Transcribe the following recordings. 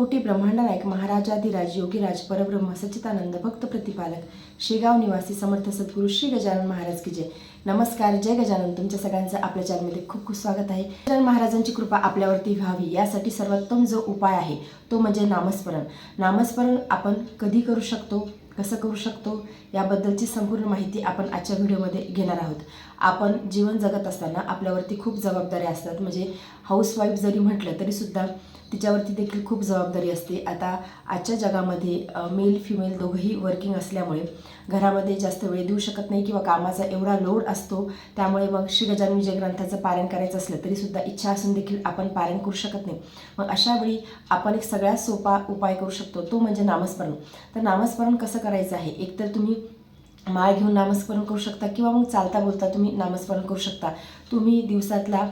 कोटी ब्रह्मांड नायक महाराजाधिराज योगीराज परब्रह्म सच्चिदानंद भक्त प्रतिपालक शेगाव निवासी समर्थ सद्गुरू श्री गजानन महाराज की जय. नमस्कार, जय गजानन. तुमच्या सगळ्यांचं आपल्या चॅनलमध्ये खूप खूप स्वागत आहे. गजानन महाराजांची कृपा आपल्यावरती व्हावी यासाठी सर्वोत्तम जो उपाय आहे तो म्हणजे नामस्मरण. नामस्मरण आपण कधी करू शकतो, कसं करू शकतो याबद्दलची संपूर्ण माहिती आपण आजच्या व्हिडिओमध्ये घेणार आहोत. आपण जीवन जगत असताना आपल्यावरती खूप जबाबदाऱ्या असतात. म्हणजे हाऊसवाईफ जरी म्हटलं तरीसुद्धा तिच्यावरती देखील खूप जबाबदारी असते. आता आजच्या जगामध्ये मेल फिमेल दोघंही वर्किंग असल्यामुळे घरामध्ये जास्त वेळ देऊ शकत नाही किंवा कामाचा एवढा लोड असतो. त्यामुळे मग श्री गजानन विजय ग्रंथाचं पारायण करायचं असलं तरीसुद्धा इच्छा असून देखील आपण पारायण करू शकत नाही. मग अशावेळी आपण एक सगळ्यात सोपा उपाय करू शकतो, तो म्हणजे नामस्मरण. तर नामस्मरण कसं करायचं आहे, एकतर तुम्ही माळ घेऊन नामस्मरण करू शकता किंवा मग चालता बोलता तुम्ही नामस्मरण करू शकता. तुम्ही दिवसातला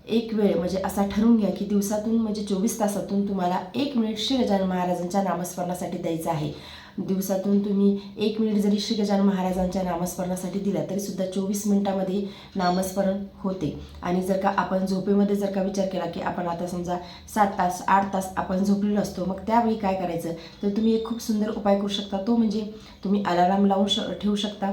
एक वेळ म्हणजे असा ठरवून घ्या की दिवसातून म्हणजे 24 तासातून तुम्हाला 1 मिनिट श्री गजानन महाराजांच्या नामस्मरणासाठी द्यायचं आहे. दिवसातून तुम्ही 1 मिनिट जरी श्री गजानन महाराजांच्या नामस्मरणासाठी दिला तरीसुद्धा 24 मिनिटामध्ये नामस्मरण होते. आणि जर का आपण झोपेमध्ये जर का विचार केला की आपण आता समजा 7 तास 8 तास आपण झोपलेलो असतो, मग त्यावेळी काय करायचं तर तुम्ही एक खूप सुंदर उपाय करू शकता. तो म्हणजे तुम्ही अलार्म लावून ठेवू शकता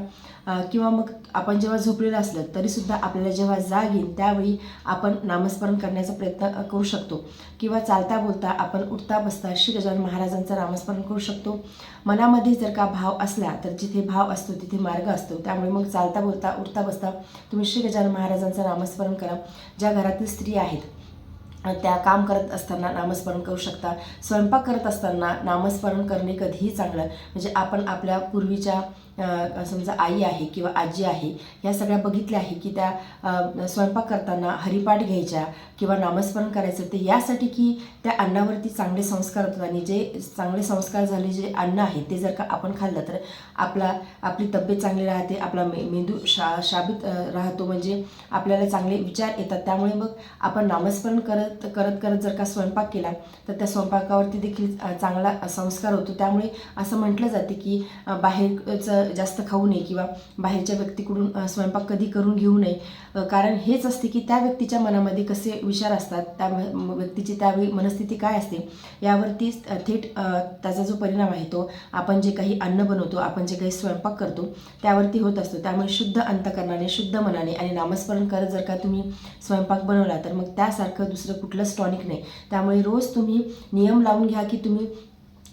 किंवा मग आपण जेव्हा झोपलेलं असलं तरीसुद्धा आपल्याला जेव्हा जाग येईल त्यावेळी आपण नामस्मरण करण्याचा प्रयत्न करू शकतो. किंवा चालता बोलता आपण उठता बसता श्री गजानन महाराजांचं नामस्मरण करू शकतो. मनामध्ये जर का भाव असला तर जिथे भाव असतो तिथे मार्ग असतो. त्यामुळे मग चालता बोलता उठता बसता तुम्ही श्री गजानन महाराजांचं नामस्मरण करा. ज्या घरातील स्त्री आहेत त्या काम करत असताना नामस्मरण करू शकता. स्वयंपाक करत असताना नामस्मरण करणे कधीही चांगलं. म्हणजे आपण आपल्या पूर्वीच्या समजा आई आहे किंवा आजी आहे ह्या सगळ्या बघितल्या आहे की त्या स्वयंपाक करताना हरिपाठ घ्यायच्या किंवा नामस्मरण करायचं. ते यासाठी की त्या अन्नावरती चांगले संस्कार होतात आणि जे चांगले संस्कार झाले जे अन्न आहे ते जर का आपण खाल्लं तर आपली तब्येत चांगली राहते, आपला मेंदू शाबित राहतो. म्हणजे आपल्याला चांगले विचार येतात. त्यामुळे मग आपण नामस्मरण करत करत करत जर का स्वयंपाक केला तर त्या स्वयंपाकावरती देखील चांगला संस्कार होतो. त्यामुळे असं म्हटलं जाते की बाहेरचं जास्त खाऊ नये किंवा बाहेरच्या व्यक्तीकडून स्वयंपाक कधी करून घेऊ नये. कारण हेच असते की त्या व्यक्तीच्या मनामध्ये कसे विचार असतात, त्या व्यक्तीची त्यावेळी मनस्थिती काय असते यावरती थेट त्याचा जो परिणाम आहे तो आपण जे काही अन्न बनवतो, आपण जे काही स्वयंपाक करतो त्यावरती होत असतो. त्यामुळे शुद्ध अंतकरणाने शुद्ध मनाने आणि नामस्मरण करत जर का तुम्ही स्वयंपाक बनवला तर मग त्यासारखं दुसरं कुठलंच टॉनिक नाही. त्यामुळे रोज तुम्ही नियम लावून घ्या की तुम्ही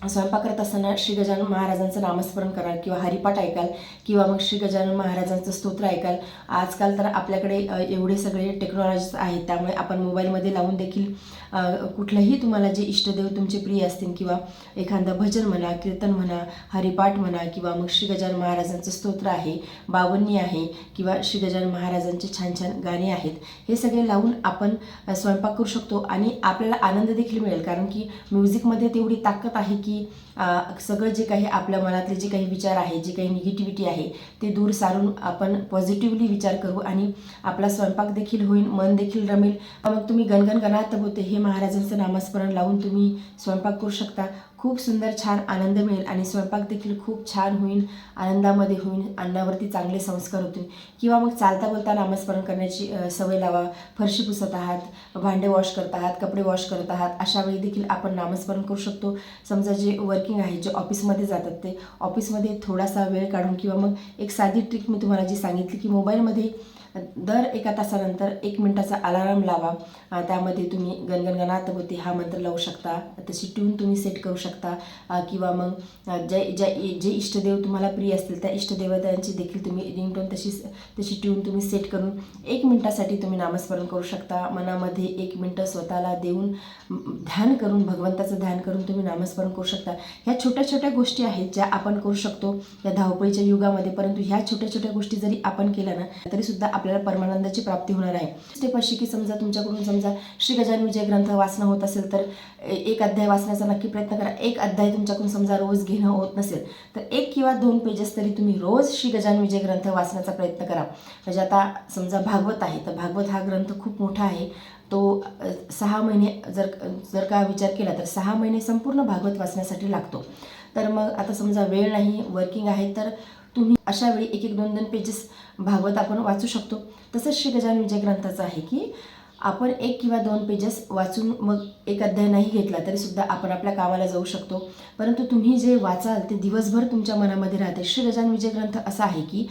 स्वयंपाक करत असताना श्री गजानन महाराजांचं नामस्मरण कराल किंवा हरिपाठ ऐकाल किंवा मग श्री गजानन महाराजांचं स्तोत्र ऐकाल. आजकाल तर आपल्याकडे एवढे सगळे टेक्नॉलॉजीज आहेत त्यामुळे आपण मोबाईलमध्ये लावून देखील कुठलंही तुम्हाला जे इष्टदेव तुमचे प्रिय असतील किंवा एखादं भजन म्हणा, कीर्तन म्हणा, हरिपाठ म्हणा किंवा मग श्री गजानन महाराजांचं स्तोत्र आहे, बावन्नी आहे किंवा श्री गजानन महाराजांचे छान छान गाणे आहेत, हे सगळे लावून आपण स्वयंपाक करू शकतो. आणि आपल्याला आनंद देखील मिळेल. कारण की म्युझिकमध्ये तेवढी ताकद आहे की सगळं जे काही आपल्या मनातले जे काही विचार आहे, जे काही निगेटिव्हिटी आहे ते दूर सारून आपण पॉझिटिव्हली विचार करू आणि आपला स्वयंपाक देखील होईल, मन देखील रमेल. मग तुम्ही गणगण गणात बोलते हे महाराजांचं नामस्मरण लावून तुम्ही स्वयंपाक करू शकता. खूप सुंदर छान आनंद मिळेल आणि स्वयंपाक देखील खूप छान होईल, आनंदामध्ये होईल, अन्नावरती चांगले संस्कार होतील. किंवा मग चालता बोलता नामस्मरण करण्याची सवय लावा. फरशी पुसत आहात, भांडे वॉश करत आहात, कपडे वॉश करत आहात, अशा वेळी देखील आपण नामस्मरण करू शकतो. समजा जे वर्किंग आहे, जे ऑफिसमध्ये जातात ते ऑफिसमध्ये थोडासा वेळ काढून किंवा मग एक साधी ट्रिक मी तुम्हाला जी सांगितली की मोबाईलमध्ये दर एका तासानंतर 1 मिनिटाचा अलार्म लावा. त्यामध्ये तुम्ही गणगण गणात बोलते हा मंत्र लावू शकता. तशी ट्यून तुम्ही सेट करू शकता किंवा मग जे इष्टदेव तुम्हाला प्रिय असतील त्या इष्टदेवतांची देखील तुम्ही रिंगटोन तशी ट्यून तुम्ही सेट करून 1 मिनिटासाठी तुम्ही नामस्मरण करू शकता. मनामध्ये 1 मिनिटं स्वतःला देऊन ध्यान करून, भगवंताचं ध्यान करून तुम्ही नामस्मरण करू शकता. ह्या छोट्या छोट्या गोष्टी आहेत ज्या आपण करू शकतो या धावपळीच्या युगामध्ये. परंतु ह्या छोट्या छोट्या गोष्टी जरी आपण केल्या ना तरीसुद्धा आपल्याला परमानंदाची प्राप्ती होणार आहे. स्टेप अशी की समजा तुमच्याकडून समजा श्री गजानन विजय ग्रंथ वाचणं होत असेल तर 1 अध्याय वाचण्याचा नक्की प्रयत्न करा. 1 अध्याय तुमच्याकडून समजा रोज घेणं होत नसेल तर 1 किंवा 2 पेजेस तरी तुम्ही रोज श्री गजानन विजय ग्रंथ वाचण्याचा प्रयत्न करा. म्हणजे आता समजा भागवत आहे तर भागवत हा ग्रंथ खूप मोठा आहे. तो 6 महिने जर का विचार केला तर 6 महिने संपूर्ण भागवत वाचण्यासाठी लागतो. तर मग आता समजा वेळ नाही, वर्किंग आहे, तर तुम्ही अशा वेळी 1-1, 2-2 पेजेस भागवत आपण वाचू शकतो. तसंच श्री गजानन विजय ग्रंथाचं आहे की आपण 1 किंवा 2 पेजेस वाचून मग एक अध्याय नाही घेतला तरीसुद्धा आपण आपल्या कामाला जाऊ शकतो. परंतु तुम्ही जे वाचाल ते दिवसभर तुमच्या मनामध्ये राहते. श्री गजानन विजय ग्रंथ असा आहे की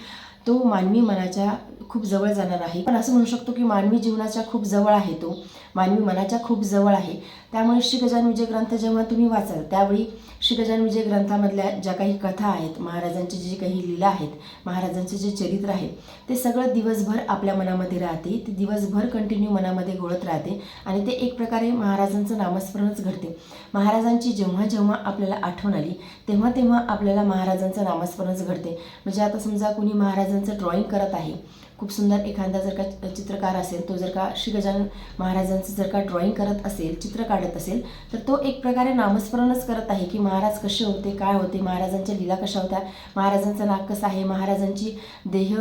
तो मानवी मनाच्या खूप जवळ जाणार आहे. पण असं म्हणू शकतो की मानवी जीवनाच्या खूप जवळ आहे, तो मानवी मनाच्या खूप जवळ आहे. त्यामुळे श्री गजानन विजय ग्रंथ जेव्हा तुम्ही वाचाल त्यावेळी श्री गजानन विजय ग्रंथामधल्या ज्या काही कथा आहेत, महाराजांची जी काही लीला आहेत, महाराजांचे जे चरित्र आहे, ते सगळं दिवसभर आपल्या मनामध्ये राहते. ते दिवसभर कंटिन्यू मनामध्ये घोळत राहते आणि ते एक प्रकारे महाराजांचं नामस्मरणच घडते. महाराजांची जेव्हा जेव्हा आपल्याला आठवण आली तेव्हा तेव्हा आपल्याला महाराजांचं नामस्मरणच घडते. म्हणजे आता समजा कोणी महाराजांचं ड्रॉइंग करत आहे, खूप सुंदर एखादा जर का चित्रकार असेल, तो जर का श्री गजानन महाराजांचं जर का ड्रॉइंग करत असेल, चित्र काढत असेल, तर तो एक प्रकारे नामस्मरणच करत आहे की महाराज कसे होते, काय होते, महाराजांच्या लीला कशा होत्या, महाराजांचं नाक कसं आहे, महाराजांची देह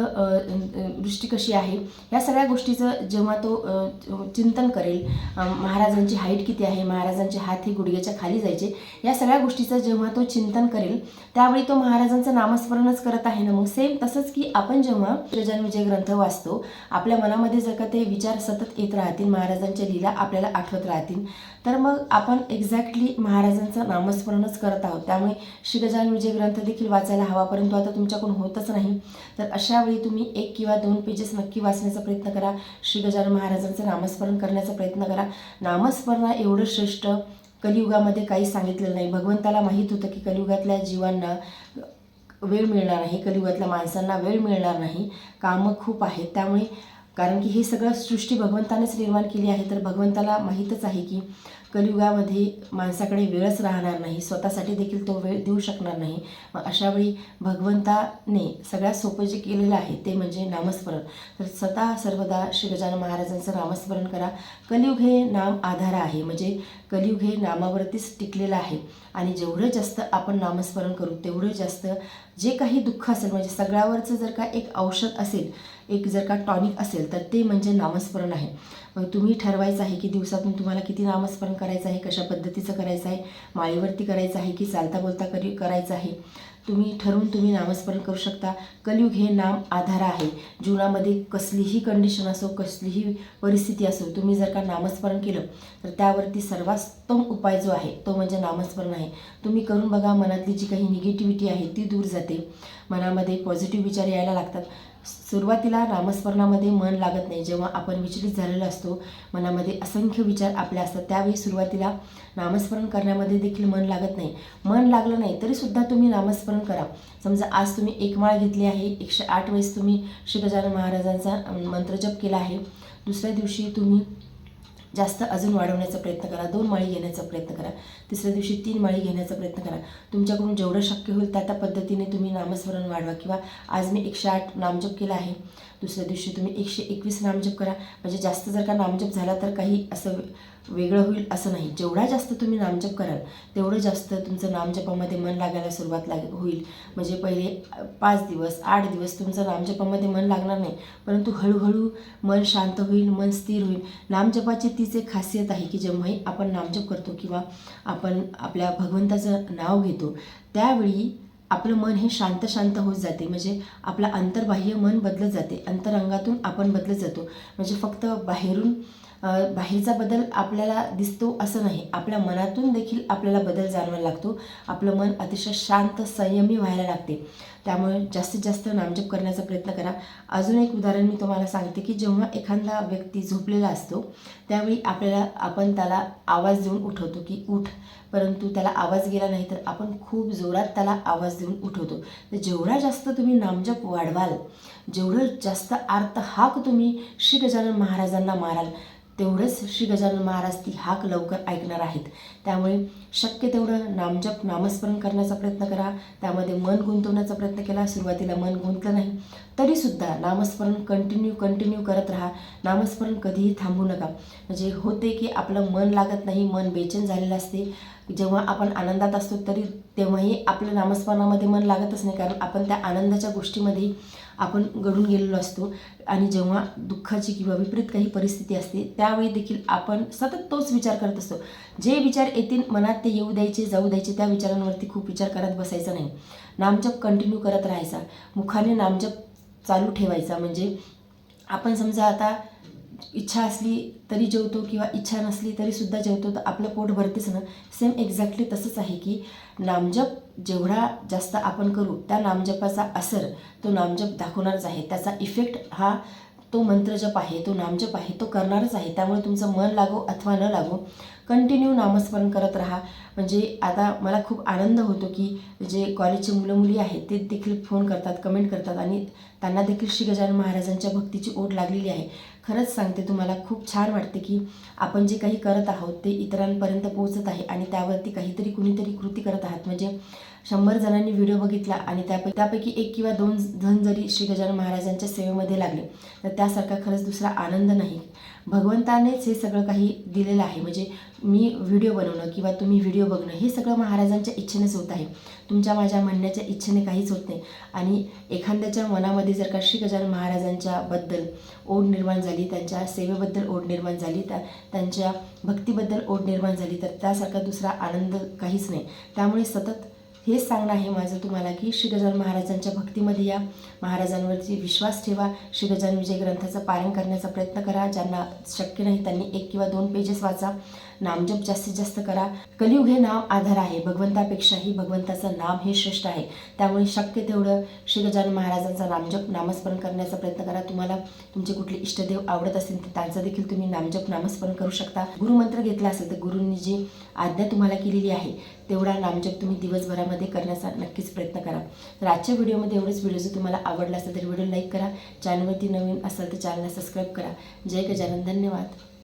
दृष्टी कशी आहे, या सगळ्या गोष्टीचं जेव्हा तो चिंतन करेल, महाराजांची हाईट किती आहे, महाराजांचे हात हे गुडघ्याच्या खाली जायचे, या सगळ्या गोष्टीचं जेव्हा तो चिंतन करेल त्यावेळी तो महाराजांचं नामस्मरणच करत आहे ना. मग सेम तसंच की आपण जेव्हा गजानन विजय ग्रंथ वाचतो, आपल्या मनामध्ये जर का ते विचार सतत येत राहतील, महाराजांच्या लीला आपल्याला आठवत राहतील, तर मग आपण एक्झॅक्टली महाराजांचं नामस्मरणच करत आहोत. त्यामुळे श्री गजानन विजय ग्रंथ देखील वाचायला हवा, परंतु आता तुमच्याकडून होतच नाही. तर अशा वेळी तुम्ही 1 किंवा 2 पेजेस नक्की वाचण्याचा प्रयत्न करा. श्री गजानन महाराजांचं नामस्मरण करण्याचा प्रयत्न करा. नामस्मरण एवढं श्रेष्ठ कलियुगामध्ये काही सांगितलेलं नाही. भगवंताला माहीत होतं की कलियुगातल्या जीवांना वेळ मिळणार नाही, कलियुगातल्या माणसांना वेळ मिळणार नाही, कामं खूप आहेत. त्यामुळे कारण की हे सगळं सृष्टी भगवंतानेच निर्माण केली आहे, तर भगवंताला माहीतच आहे की कलियुगामध्ये माणसाकडे वेळच राहणार नाही, स्वतःसाठी देखील तो वेळ देऊ शकणार नाही. मग अशावेळी भगवंताने सगळ्यात सोपं जे केलेलं आहे ते म्हणजे नामस्मरण. तर सदा सर्वदा श्री गजानन महाराजांचं नामस्मरण करा. कलियुग हे नाम आधार आहे, म्हणजे कलियुग हे नामावरतीच टिकलेलं आहे आणि जेवढं जास्त आपण नामस्मरण करू तेवढं जास्त जे काही दुःख असेल, म्हणजे सगळ्यावरचं जर का एक औषध असेल, एक जर का टॉनिक असेल, तर ते म्हणजे नामस्मरण आहे. मग तुम्ही ठरवायचं आहे की दिवसातून तुम्हाला किती नामस्मरण करायचं आहे, कशा पद्धतीचं करायचं आहे, माळीवरती करायचं आहे की चालता बोलता करायचं आहे, तुम्ही ठरवून तुम्ही नामस्मरण करू शकता. कलियुग हे नाम आधार आहे. जीवनामध्ये कसलीही कंडिशन असो, कसलीही परिस्थिती असो, तुम्ही जर का नामस्मरण केलं तर त्यावरती सर्वोत्तम उपाय जो आहे तो म्हणजे नामस्मरण आहे. तुम्ही करून बघा, मनातली जी काही निगेटिव्हिटी आहे ती दूर जाते, मनामध्ये पॉझिटिव्ह विचार यायला लागतात. सुरुवातीला नामस्मरणामध्ये मन लागत नाही. जेव्हा आपण विचलित झालेलो असतो, मनामध्ये असंख्य विचार आपले असतात, त्यावेळी सुरुवातीला नामस्मरण करण्यामध्ये देखील मन लागत नाही. मन लागलं नाही तरीसुद्धा तुम्ही नामस्मरण करा. समजा आज तुम्ही 1 माळ घेतली आहे, 108 वेळेस तुम्ही श्री गजानन महाराजांचा मंत्रजप केला आहे. दुसऱ्या दिवशी तुम्ही जास्त अजून वाढवण्याचा प्रयत्न करा, 2 माळी घेण्याचा प्रयत्न करा. तिसऱ्या दिवशी 3 माळी घेण्याचा प्रयत्न करा. तुमच्याकडून जेवढं शक्य होईल त्या पद्धतीने तुम्ही नामस्मरण वाढवा. किंवा आज मी 108 नामजप केला आहे, दुसऱ्या दिवशी तुम्ही 121 नामजप करा. म्हणजे जास्त जर का नामजप झाला तर काही असं वेगळं होईल असं नाही. जेवढा जास्त तुम्ही नामजप कराल तेवढं जास्त तुमचं नामजपामध्ये मन लागायला सुरुवात होईल. म्हणजे पहिले 5 दिवस 8 दिवस तुमचं नामजपामध्ये मन लागणार नाही, परंतु हळूहळू मन शांत होईल, मन स्थिर होईल. नामजपाची तीच एक खासियत आहे की जेव्हाही आपण नामजप करतो किंवा आपण आपल्या भगवंताचं नाव घेतो त्यावेळी आपलं मन हे शांत शांत होत जाते. म्हणजे आपलं अंतर्बाह्य मन बदलत जाते, अंतरंगातून आपण बदलत जातो. म्हणजे फक्त बाहेरचा बदल आपल्याला दिसतो असं नाही, आपल्या मनातून देखील आपल्याला बदल जाणवायला लागतो. आपलं मन अतिशय शांत संयमी व्हायला लागते. त्यामुळे जास्तीत जास्त नामजप करण्याचा प्रयत्न करा. अजून एक उदाहरण मी तुम्हाला सांगते की जेव्हा एखादा व्यक्ती झोपलेला असतो त्यावेळी आपण त्याला आवाज देऊन उठवतो की उठ, परंतु त्याला आवाज गेला नाही तर आपण खूप जोरात त्याला आवाज देऊन उठवतो. तर जेवढा जास्त तुम्ही नामजप वाढवाल, जेवढं जास्त हाक तुम्ही श्री गजानन महाराजांना माराल, तेवढंच श्री गजानन महाराज ती हाक लवकर ऐकणार आहेत. त्यामुळे शक्य तेवढं नामस्मरण करण्याचा प्रयत्न करा, त्यामध्ये मन गुंतवण्याचा प्रयत्न केला. सुरुवातीला मन गुंतलं नाही तरीसुद्धा नामस्मरण कंटिन्यू करत राहा. नामस्मरण कधीही थांबू नका. म्हणजे होते की आपलं मन लागत नाही, मन बेचैन झालेलं असते. जेव्हा आपण आनंदात असतो तेव्हाही आपलं नामस्मरणामध्ये मन लागतच नाही, कारण आपण त्या आनंदाच्या गोष्टीमध्ये आपण गढून गेलेलो असतो. आणि जेव्हा दुःखाची किंवा विपरीत काही परिस्थिती असते त्यावेळी देखील आपण सतत तोच विचार करत असतो. जे विचार येतील मनात ते येऊ द्यायचे, जाऊ द्यायचे, त्या विचारांवरती खूप विचार करत बसायचा नाही. नामजप कंटिन्यू करत राहायचा, मुखाने नामजप चालू ठेवायचा. म्हणजे आपण समजा आता इच्छा असली तरी जेवतो किंवा इच्छा नसली तरीसुद्धा जेवतो, तर आपलं पोट भरतेच ना. सेम एक्झॅक्टली तसंच आहे की नामजप जेवढा जास्त आपण करू त्या नामजपाचा असर तो नामजप दाखवणारच आहे. त्याचा इफेक्ट हा तो मंत्रजप आहे, तो नामजप आहे, तो करणारच आहे. त्यामुळे तुमचं मन लागो अथवा न लागो कंटिन्यू नामस्मरण करत राहा. म्हणजे आता मला खूप आनंद होतो की जे कॉलेजचे मुलं मुली आहेत ते देखील फोन करतात, कमेंट करतात आणि त्यांना देखील श्री गजानन महाराजांच्या भक्तीची ओढ लागलेली आहे. खरंच सांगते तुम्हाला, खूप छान वाटते की आपण जे काही करत आहोत ते इतरांपर्यंत पोहोचत आहे आणि त्यावरती काहीतरी कुणीतरी कृती करत आहात. म्हणजे 100 जणांनी व्हिडिओ बघितला आणि त्यापैकी 1 किंवा 2 जण जरी श्री गजानन महाराजांच्या सेवेमध्ये लागले तर त्यासारखा खरंच दुसरा आनंद नाही. भगवंतानेच हे सगळं काही दिलेलं आहे. म्हणजे मी व्हिडिओ बनवणं किंवा तुम्ही व्हिडिओ बघणं हे सगळं महाराजांच्या इच्छेनेच होत आहे. तुमच्या माझ्या म्हणण्याच्या इच्छेने काहीच होत नाही. आणि एखाद्याच्या मनामध्ये जर का श्री गजानन महाराजांच्या बद्दल ओढ निर्माण झाली, त्यांच्या सेवेबद्दल ओढ निर्माण झाली, त्यांच्या भक्तीबद्दल ओढ निर्माण झाली तर त्यासारखा दुसरा आनंद काहीच नाही. त्यामुळे सतत हेच सांगणं आहे माझं तुम्हाला की श्री गजानन महाराजांच्या भक्तीमध्ये या, महाराजांवरती विश्वास ठेवा, श्री गजानन विजय ग्रंथाचं पारायण करण्याचा प्रयत्न करा. ज्यांना शक्य नाही त्यांनी 1 किंवा 2 पेजेस वाचा. नामजप जास्तीत जास्त करा. कलियुग हे नाम आधार आहे. भगवंतापेक्षाही भगवंताचं नाम हे श्रेष्ठ आहे. त्यामुळे शक्य तेवढं श्री गजानन महाराजांचा नामजप नामस्मरण करण्याचा प्रयत्न करा. तुम्हाला तुमचे कुठले इष्टदेव आवडत असतील तर त्यांचा देखील तुम्ही नामजप नामस्मरण करू शकता. गुरुमंत्र घेतला असेल तर गुरूंनी जी आज्ञा तुम्हाला केलेली आहे तेवढा नामजप तुम्ही दिवसभरामध्ये करण्याचा नक्कीच प्रयत्न करा. तर आजच्या व्हिडिओमध्ये एवढंच. व्हिडिओ जर तुम्हाला आवडला असेल तर व्हिडिओ लाईक करा. चॅनलवरती नवीन असेल तर चॅनलला सबस्क्राईब करा. जय गजानन. धन्यवाद.